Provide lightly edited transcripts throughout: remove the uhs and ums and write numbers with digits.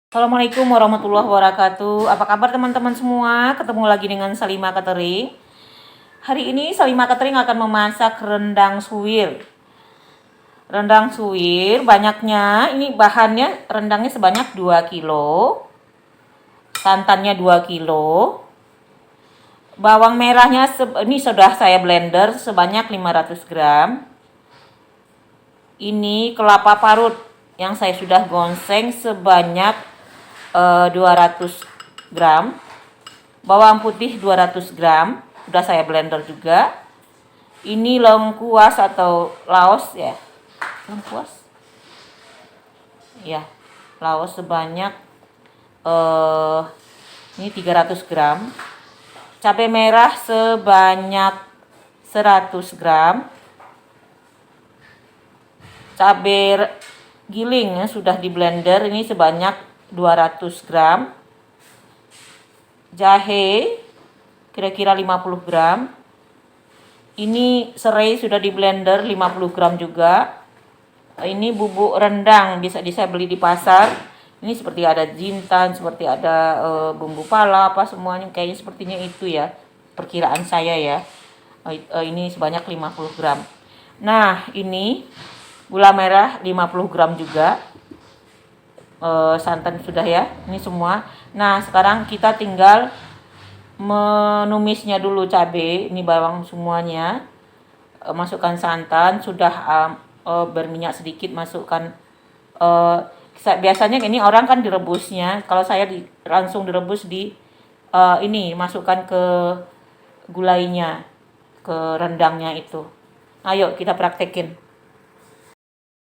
Assalamualaikum warahmatullahi wabarakatuh. Apa kabar teman-teman semua? Ketemu lagi dengan Salima Catering. Hari ini Salima Catering akan memasak rendang suwir. Rendang suwir banyaknya, ini bahannya rendangnya sebanyak 2 kilo. Santannya 2 kilo. Bawang merahnya ini sudah saya blender sebanyak 500 gram. Ini kelapa parut yang saya sudah gongseng sebanyak 200 gram. Bawang putih 200 gram, sudah saya blender juga. Ini lengkuas atau laos ya. Lengkuas. Ya, laos sebanyak ini 300 gram. Cabai merah sebanyak 100 gram. Cabai giling sudah di blender ini sebanyak 200 gram. Jahe kira-kira 50 gram. Ini serai sudah di blender 50 gram juga. Ini bubuk rendang bisa saya beli di pasar. Ini seperti ada jintan, seperti ada bumbu pala apa semuanya kayaknya sepertinya itu ya. Perkiraan saya ya. Ini sebanyak 50 gram. Nah, ini gula merah 50 gram juga. Santan sudah ya. Ini semua. Nah, sekarang kita tinggal menumisnya dulu cabai, ini bawang semuanya. Masukkan santan, sudah berminyak sedikit, masukkan biasanya ini orang kan direbusnya. Kalau saya langsung direbus di ini masukkan ke gulainya, ke rendangnya itu. Ayo kita praktekin.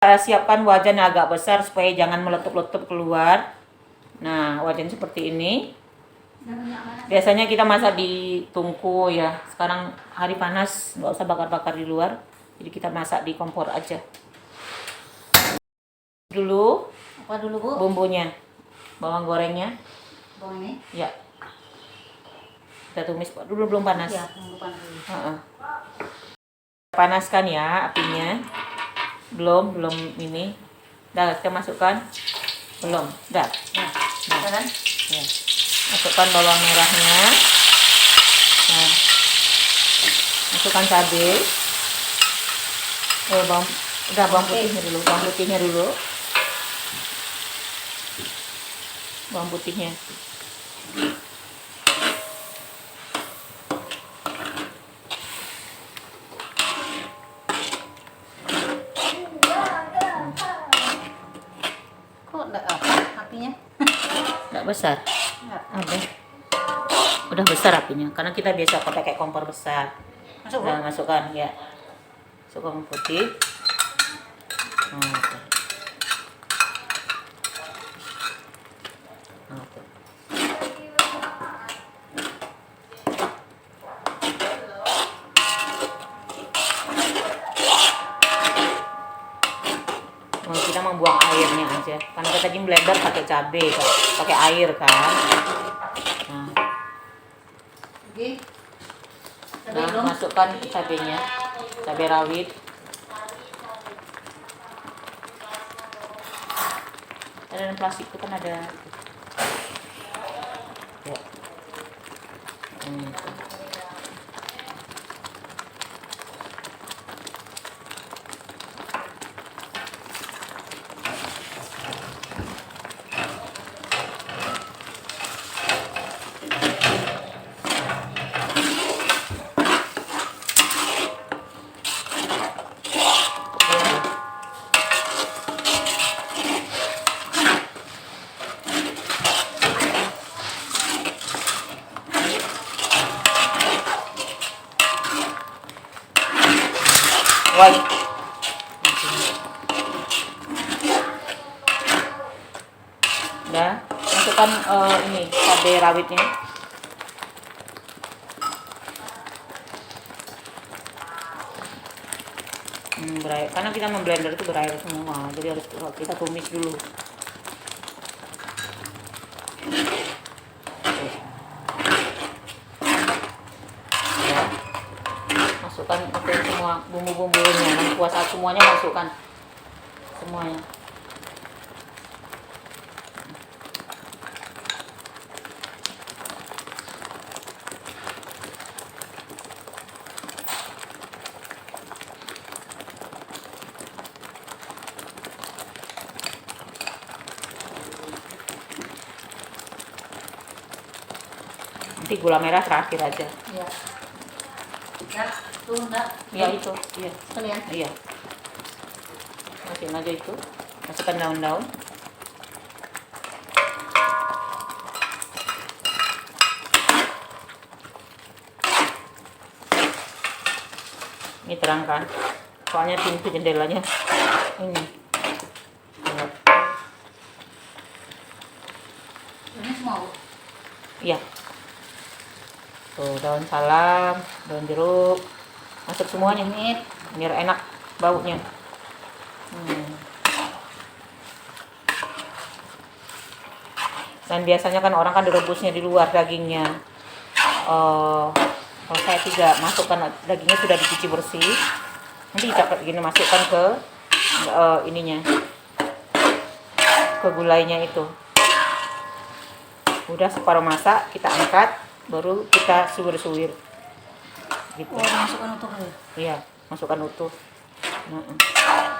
Siapkan wajan yang agak besar supaya jangan meletup-letup keluar. Nah, wajan seperti ini. Biasanya kita masak di tungku ya. Sekarang hari panas, nggak usah bakar-bakar di luar. Jadi kita masak di kompor aja. Dulu, apa dulu Bu? Bumbunya, bawang gorengnya. Bawang ini? Ya. Kita tumis dulu, belum panas. Ya, belum panas dulu. Panaskan ya apinya. Belum ini. Dah kita masukkan. Belum, dah. Nah, kan? Ya. Masukkan bawang merahnya. Nah. Masukkan cabai. Bawang putihnya dulu. Bawang putihnya. Kok enggak apinya? Enggak besar. Ada. Udah besar apinya karena kita biasa pakai kompor besar. Masukkan ya. Masukkan bawang putih. Kita membuang airnya aja karena kita tadi blender pakai cabai kan, pakai air kan. Nah, masukkan cabainya, cabai rawit. Ada plastik itu kan ada. Ya. Udah, masukkan ini cabai rawitnya. Berair, karena kita memblender itu berair semua, jadi harus kita tumis dulu. Ya. Masukkan semua bumbu-bumbunya, lengkuas semuanya masukkan semuanya. Nanti gula merah terakhir aja. Iya. Ya, tuh enggak. Iya itu, iya. Sekalian. Iya. Masukin aja itu. Masukkan daun-daun. Ini terang kan? Soalnya pintu jendelanya ini. Lihat. Ini semua, Bu. Iya. Tuh daun salam, daun jeruk, masuk semuanya Ini biar enak baunya. Dan biasanya kan orang kan direbusnya di luar dagingnya. Kalau saya tidak masukkan dagingnya sudah dicuci bersih. Nanti kita gini masukkan ke ininya, ke gulainya itu. Udah separuh masak kita angkat, baru kita suwir-suwir. Gitu. oh, masukkan utuh ya. Iya, masukkan utuh.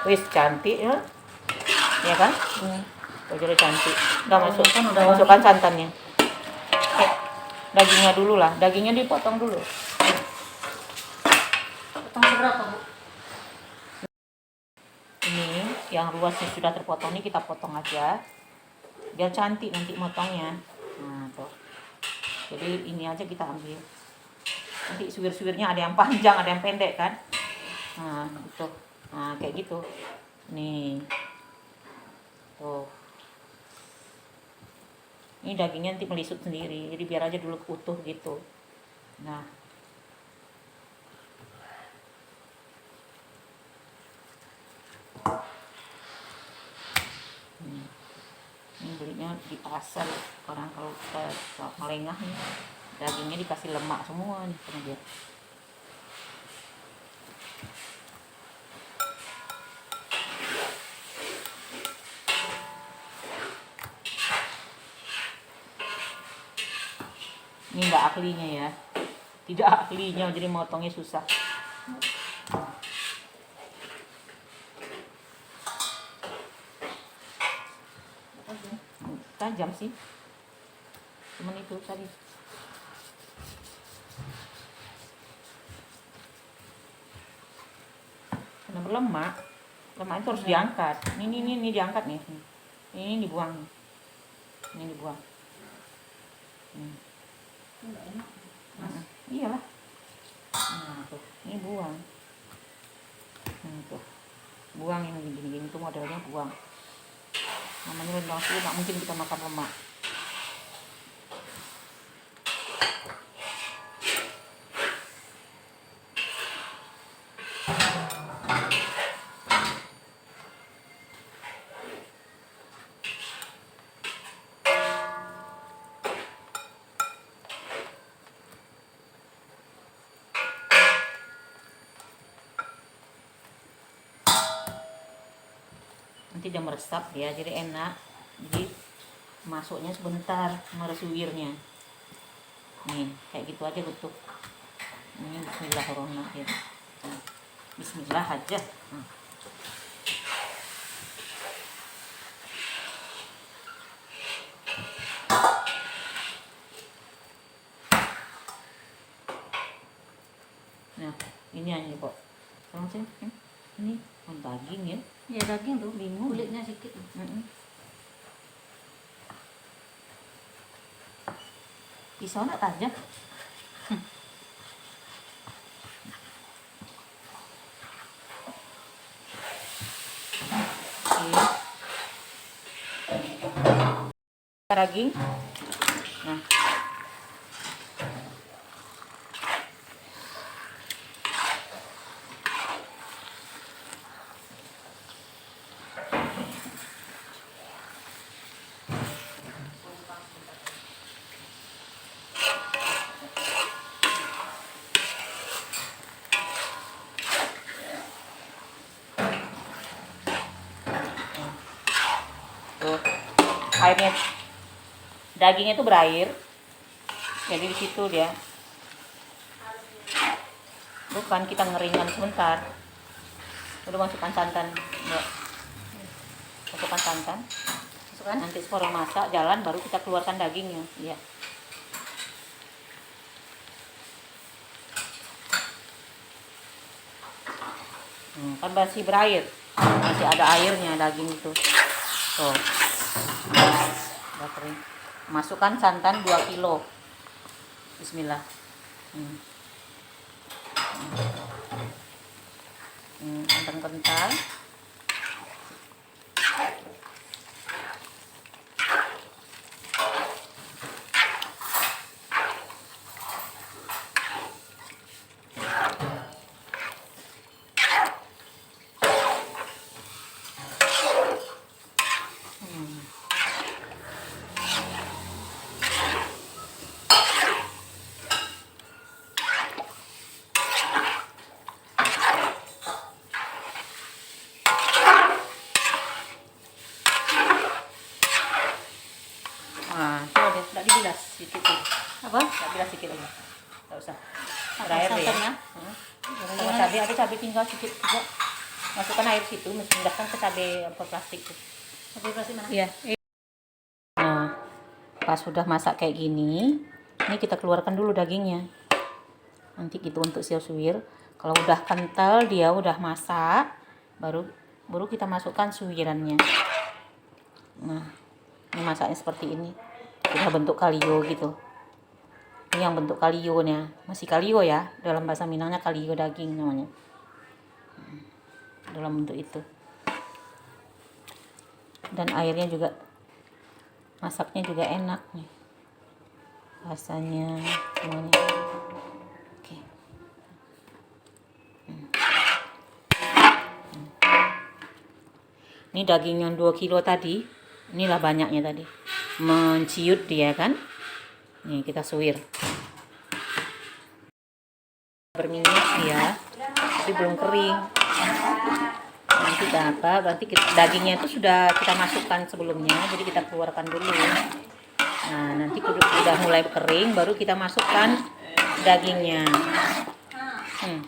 Wis cantik ya. Iya kan? Jadi cantik. Udah masuk. Kan udah Masukkan santannya. Dagingnya dulu lah. Dagingnya dipotong dulu. Potong seberapa, Bu? Ini yang luasnya sudah terpotong ini kita potong aja. Biar cantik nanti motongnya. Nah, tuh. Jadi ini aja kita ambil. Nanti suwir-suwirnya ada yang panjang, ada yang pendek kan? Nah, gitu. Nah, kayak gitu. Nih. Tuh. Ini dagingnya nanti melisut sendiri. Jadi biar aja dulu utuh gitu. Nah. Ini belinya di pasar. Orang kalau ke Malengah nih, dagingnya dikasih lemak semua nih sama dia. Ini enggak ahlinya ya. Tidak ahlinya, jadi motongnya susah. Tajam sih. Cuman itu tadi. Karena berlemak, lemak itu harus diangkat. Ini diangkat nih. Ini dibuang. Ini dibuang. Enggak enak. Iyalah. Nah, tuh. Ini buang. Tuh. Buang ini gini-gini tuh modelnya buang. Namanya rendang suwir, nggak mungkin kita makan lemak. Nanti dia meresap ya, jadi enak. Jadi masuknya sebentar meresuwirnya. Nih, kayak gitu aja tutup. Ini bismillahirrahmanirrahim. Bismillah aja. Nah, ini aja kok. Sama sih. Ini daging ya. Ya daging tuh, Bingung. kulitnya sedikit. Pisau nak tajam. Daging. Nah. Tuh. Airnya, dagingnya itu berair, jadi di situ dia. Bukan, kita ngeringkan sebentar. Udah masukkan santan, ya. Masukkan santan. Masukkan. Nanti separuh masak jalan, baru kita keluarkan dagingnya. Ya. Kan masih berair, masih ada airnya daging itu. Tuh, udah kering. Masukkan santan 2 kilo. Bismillah. Santan kental. Nah, itu udah dibilas sedikit tuh. Apa? Tak bilas sedikit lagi. Tak usah. Apa Berair deh ya. santannya? Sama cabai, ada cabai tinggal sedikit juga. Masukkan air situ, mesti pindahkan ke cabai apa plastik tuh. Cabai plastik mana? Iya. Nah, pas sudah masak kayak gini, ini kita keluarkan dulu dagingnya. Nanti gitu untuk siau suwir. Kalau udah kental, dia udah masak, baru kita masukkan suwirannya. Nah, ini masaknya seperti ini. Sudah bentuk kalio gitu. Ini yang bentuk kalionya, masih kalio ya. Dalam bahasa Minangnya kalio daging namanya. Dalam bentuk itu. Dan airnya juga, masaknya juga enak nih. Rasanya semuanya. Oke. Ini daging yang 2 kilo tadi, inilah banyaknya tadi. Menciut dia kan. Nih kita suwir. Berminyak dia, tapi belum kering. Nanti dagingnya itu sudah kita masukkan sebelumnya, jadi kita keluarkan dulu. Nah, nanti udah mulai kering, baru kita masukkan dagingnya.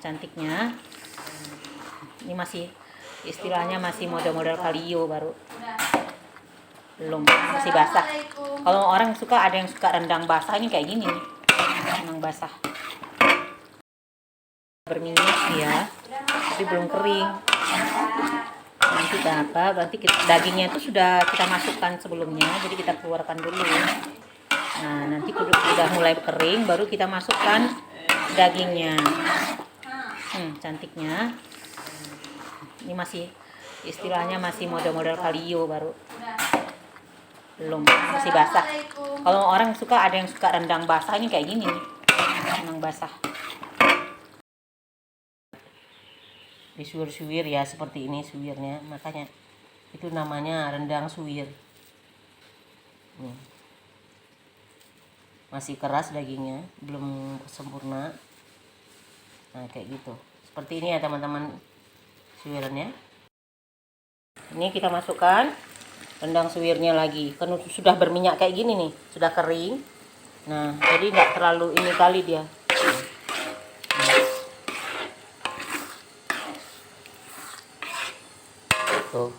Cantiknya. Ini masih istilahnya masih model-model kalio baru. Belum, masih basah. Kalau orang suka, ada yang suka rendang basah, ini kayak gini nih. Rendang basah. Berminyak dia, tapi belum kering. Nanti dagingnya itu sudah kita masukkan sebelumnya, jadi kita keluarkan dulu. Nah, nanti udah mulai kering, baru kita masukkan dagingnya. Cantiknya. Ini masih istilahnya masih model-model kalio baru. Belum, masih basah. Kalau orang suka, ada yang suka rendang basah, ini kayak gini nih. Rendang basah. Disuwir-suwir ya, seperti ini suwirnya, makanya itu namanya rendang suwir. Masih keras dagingnya, belum sempurna. Nah, kayak gitu. Seperti ini ya teman-teman suwirannya. Ini kita masukkan rendang suwirnya lagi. Kan sudah berminyak kayak gini nih, sudah kering. Nah, jadi nggak terlalu ini kali dia. Tuh.